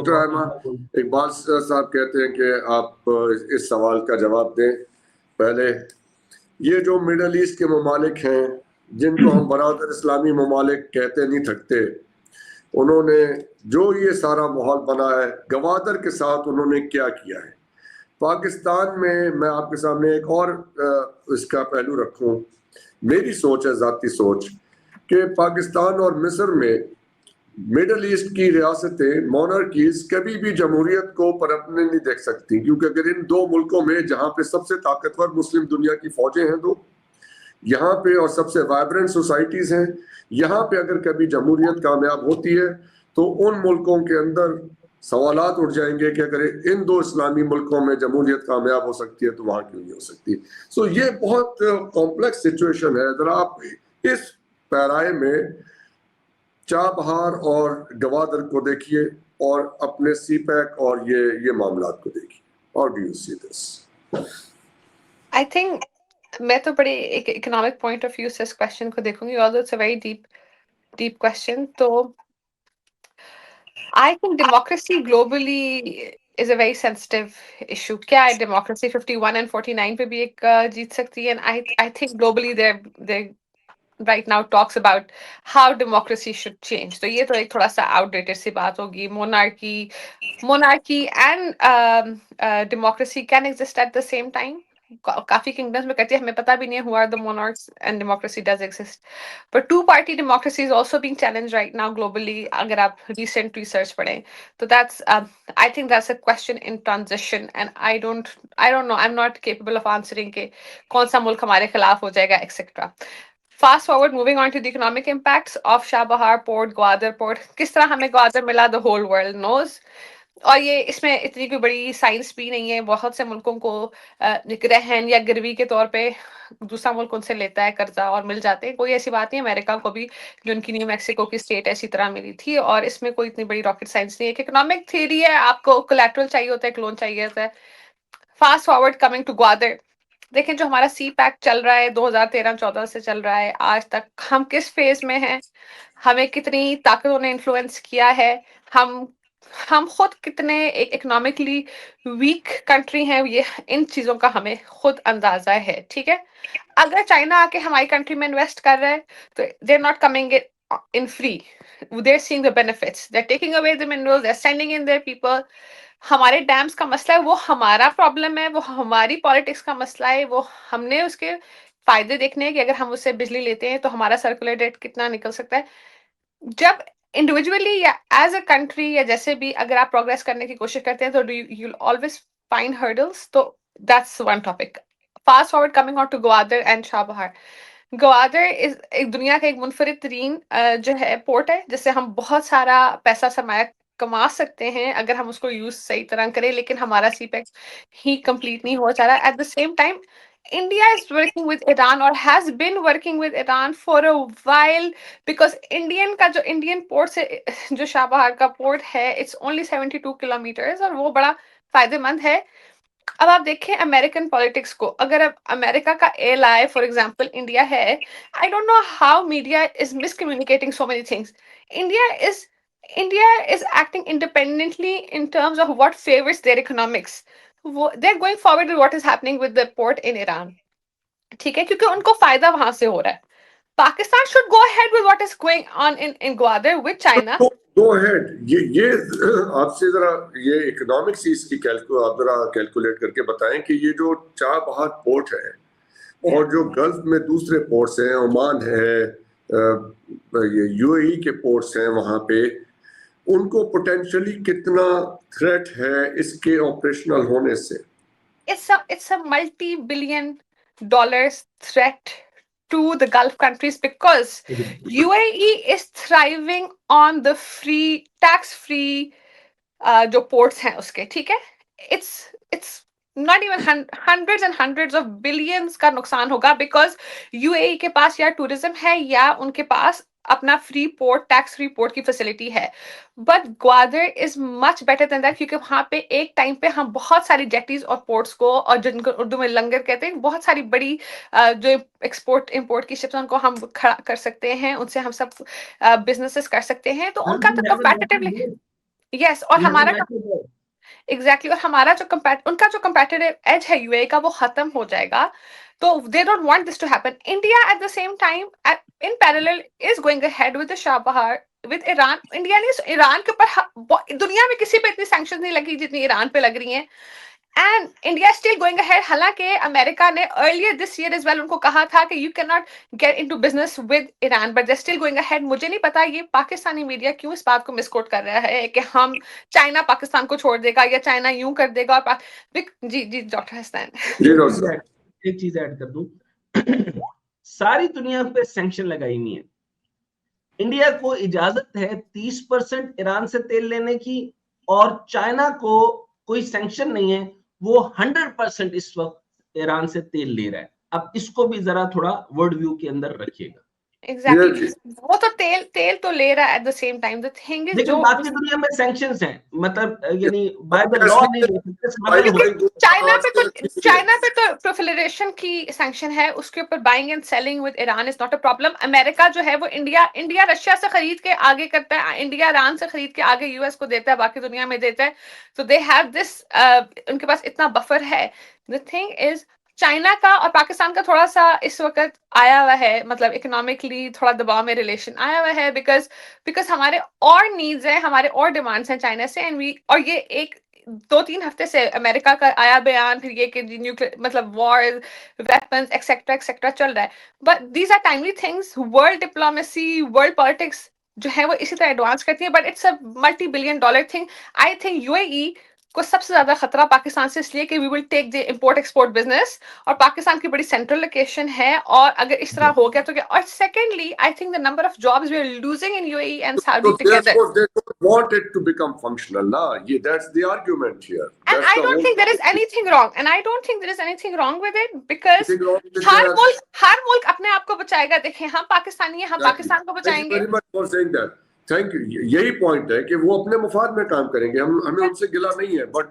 Doctor Aima Iqbal साहब कहते हैं कि आप इस सवाल का जवाब दें। पहले, ये जो मिडल ईस्ट के ममालिक हैं जिनको हम बरादर इस्लामी ममालिक कहते नहीं थकते, उन्होंने जो ये सारा माहौल बना है, गवादर के साथ उन्होंने क्या किया है। पाकिस्तान में मैं आपके सामने एक और इसका पहलू रखूं, मेरी सोच है, ज़ाती सोच, कि पाकिस्तान और मिस्र में मिडल ईस्ट की रियासतें मोनार्कीज कभी भी जमहूरियत को पनपने नहीं देख सकती, क्योंकि अगर इन दो मुल्कों में जहां पे सबसे ताकतवर मुस्लिम दुनिया की फौजें हैं दो, यहाँ पे और सबसे वाइब्रेंट सोसाइटीज हैं, यहाँ पे अगर कभी जमहूरियत कामयाब होती है तो उन मुल्कों के अंदर सवालात उठ जाएंगे कि अगर इन दो इस्लामी मुल्कों में जमहूरियत कामयाब हो सकती है तो वहां क्यों नहीं हो सकती। सो ये बहुत कॉम्प्लेक्स सिचुएशन है। जरा आप इस पैराए में चाबहार और गवादर को देखिए और अपने सीपैक और ये मामलात को देखिए। How do you see this? I think मैं तो बड़े एक इकोनॉमिक पॉइंट ऑफ व्यू से इस क्वेश्चन को देखूंगी, although it's a very deep question. तो I think democracy globally is a very sensitive issue. क्या है डेमोक्रेसी 51 and 49 पे भी एक जीत सकती है? I think globally there right now talks about how democracy should change. तो ये तो एक थोड़ा सा outdated सी बात होगी। Monarchy and democracy can exist at the same time. काफी किंगडम्स में कहती है हमें पता भी नहीं है who are the monarchs, and democracy does exist. But two-party democracy is also being challenged right now globally. अगर आप recent research पढ़ें, तो that's I think that's a question in transition, and I don't know. I'm not capable of answering के कौन सा मुल्क हमारे खिलाफ हो जाएगा, etc. Fast forward, moving on to the economic impacts of Chabahar Port, Gwadar Port. किस तरह हमें ग्वादर मिला, the whole world knows. और ये इसमें इतनी कोई बड़ी साइंस भी नहीं है। बहुत से मुल्कों को रहन या गिरवी के तौर पे दूसरा मुल्क उनसे लेता है कर्जा और मिल जाते हैं। कोई ऐसी बात नहीं। अमेरिका को भी जो उनकी न्यू मैक्सिको की स्टेट ऐसी तरह मिली थी, और इसमें कोई इतनी बड़ी रॉकेट साइंस नहीं है। एक इकोनॉमिक थ्योरी है, आपको कोलैटरल चाहिए होता है, एक लोन चाहिए होता है। Fast forward coming to Gwadar, देखें जो हमारा सी पैक चल रहा है 2013-14 से चल रहा है आज तक, हम किस फेज में हैं, हमें कितनी ताकतों ने इन्फ्लुएंस किया है, हम खुद कितने एक इकोनॉमिकली वीक कंट्री हैं, ये इन चीजों का हमें खुद अंदाजा है। ठीक है, अगर चाइना आके हमारी कंट्री में इन्वेस्ट कर रहा है तो they are not coming in free, they are seeing the benefits, they are taking away the minerals, they are sending in their people. हमारे डैम्स का मसला है, वो हमारा प्रॉब्लम है, वो हमारी पॉलिटिक्स का मसला है, वो हमने उसके फायदे देखने हैं कि अगर हम उससे बिजली लेते हैं तो हमारा सर्कुलर रेट कितना निकल सकता है। जब इंडिविजुअली या एज अ कंट्री या जैसे भी अगर आप प्रोग्रेस करने की कोशिश करते हैं तो यू ऑलवेज फाइंड हर्डल्स। तो that's one topic. Fast forward coming on to Gwadar and Chabahar. Gwadar is एक दुनिया का एक मुनफरिद तरीन जो है पोर्ट है, जिससे हम बहुत सारा पैसा सरमाया कमा सकते हैं अगर हम उसको यूज सही तरह करें, लेकिन हमारा सीपेक ही कंप्लीट नहीं हो जा रहा। Eight the same time India is working with Iran or has been working with Iran for a while, because Indian port से जो शाहबहार का पोर्ट है, it's only 72 kilometers और वो बड़ा फायदेमंद है। अब आप देखें अमेरिकन पॉलिटिक्स को, अगर अब अमेरिका का एलाई फॉर एग्जांपल इंडिया है, I don't know how media is miscommunicating so many things. India is acting independently in terms of what favours their economics. They are going forward with what is happening with the port in Iran. ठीक है, क्योंकि उनको फायदा वहां से हो रहा है। Pakistan should go ahead with what is going on in Gwadar with China. Go ahead. ये आपसे जरा ये इकोनॉमिक्स इसकी आप जरा कैलकुलेट करके बताएं कि ये जो चाबहार पोर्ट है और जो गल्फ में दूसरे पोर्ट्स हैं, ओमान है, ये यूएई के पोर्ट्स हैं, वहां पे उनको पोटेंशियली कितना थ्रेट है इसके ऑपरेशनल होने से? It's a multi-billion dollars threat to the Gulf countries, because UAE is thriving on the tax-free जो ports हैं उसके। ठीक है, it's not even hundreds and hundreds of billions का नुकसान होगा, because UAE के पास या टूरिज्म है या उनके पास अपना free port, tax free port की फैसिलिटी है। But Gwadar is much better than that, क्योंकि वहां पे एक टाइम पे हम बहुत सारी जेटीज और पोर्ट्स को, और जिनको उर्दू में लंगर कहते हैं, बहुत सारी बड़ी जो एक्सपोर्ट इंपोर्ट की शिप्स उनको हम खड़ा कर सकते हैं, उनसे हम सब बिजनेसेस कर सकते हैं। तो उनका तो कंपैरेटिवली यस, और We have to हमारा match with that. एग्जैक्टली और हमारा जो उनका जो कंपेटिटिव एज है यूएई का वो खत्म हो जाएगा. तो they don't want this to happen. India at the same time in parallel is going ahead with the Chabahar with Iran. India ने ईरान के ऊपर दुनिया में किसी पे इतनी सैंक्शंस नहीं लगी जितनी ईरान पे लग रही हैं. And India still going ahead. हालांकि अमेरिका ने earlier this year as well उनको कहा था कि you can not get into business with Iran, but they still going ahead. मुझे नहीं पता ये पाकिस्तानी मीडिया क्यों इस बात को मिसकोट कर रहा है कि हम चाइना पाकिस्तान को छोड़ देगा या चाइना यूं कर देगा. और जी जी डॉक्टर हसन. एक चीज ऐड कर दूं. सारी दुनिया पे सैंक्शन लगाई नहीं है. इंडिया को इजाजत है 30% ईरान से तेल लेने की, और चाइना को कोई सैंक्शन नहीं है. वो 100% इस वक्त ईरान से तेल ले रहा है. अब इसको भी जरा थोड़ा वर्ल्ड व्यू के अंदर रखिएगा. एग्जैक्टली वो तो तेल तो ले रहा है. Eight the same time the thing is लेकिन जो बाकी दुनिया में सैंक्शंस हैं, मतलब यानी बाय द लॉ नहीं ले सकते. चाइना पे तो प्रोलिफरेशन की सैंक्शन है, उसके ऊपर buying and selling with Iran is not a problem. America जो है वो इंडिया रशिया से खरीद के आगे करता है, इंडिया ईरान से खरीद के आगे यूएस को देता है, बाकी दुनिया में देता है. तो दे हैव दिस, उनके पास इतना बफर है. द थिंग इज चाइना का और पाकिस्तान का थोड़ा सा इस वक्त आया हुआ है, मतलब इकोनॉमिकली थोड़ा दबाव में रिलेशन आया हुआ है, बिकॉज हमारे और नीड्स हैं, हमारे और डिमांड्स हैं चाइना से. एंड वी, और ये एक 2-3 हफ्ते से अमेरिका का आया बयान, फिर ये कि न्यूक्लियर मतलब वॉर वेपन्स एक्सेट्रा एक्सेट्रा चल रहा है. But these are timely things. World diplomacy, world politics जो है वो इसी तरह एडवांस करती है, but it's a $multi-billion thing. I think UAE को सबसे ज्यादा खतरा पाकिस्तान से इसलिए कि we will take the import export business, और पाकिस्तान की बड़ी सेंट्रल लोकेशन है, और अगर इस तरह हो गया तो क्या. और secondly I think the number of jobs we are losing in UAE and Saudi together. They don't want it to become functional. That's the argument here. And I don't think there is anything wrong with it, because हर मुल्क अपने आप को बचाएगा. देखें, हम पाकिस्तानी हैं, हम पाकिस्तान को बचाएंगे. Very much for saying that. Thank you. यही पॉइंट है कि वो अपने मुफाद में काम करेंगे, हमें उनसे गिला नहीं है. बट